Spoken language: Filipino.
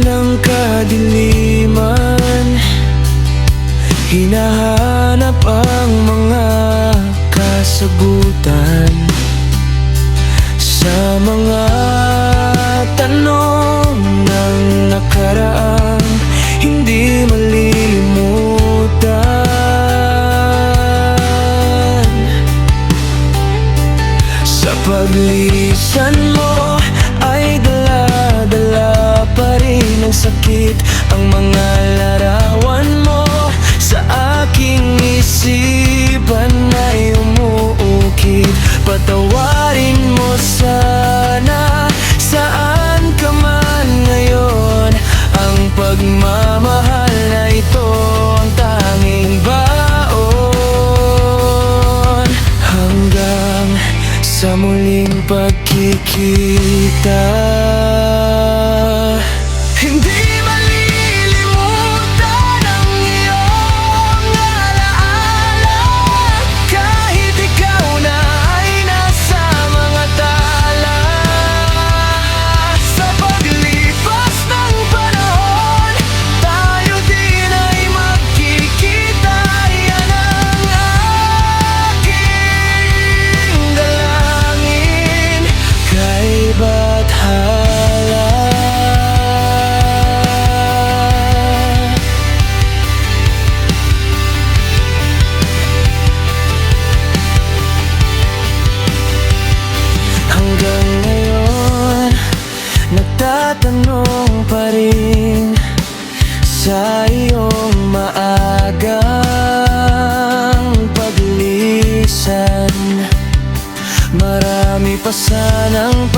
ng kadiliman, hinahanap ang mga kasagutan sa mga tanong ng nakaraang hindi malilimutan. Sa paglisan mo ay dala-dala pa rin ang sakit, ang mga larawan mo sa aking isipan ay umuukit. Patawarin mo sana, saan ka man ngayon, ang pagmamahal na ito ang tanging baon hanggang sa muling pagkikita. Hindi malilimutan ang iyong alaala, kahit ikaw na ay nasa mga tala. Sa paglipas ng panahon, tayo din ay magkikita. Yan ang aking dalangin kay Bathala. Hanggang ngayon, nagtatanong pa rin sa iyong maagang paglisan. Marami pa sanang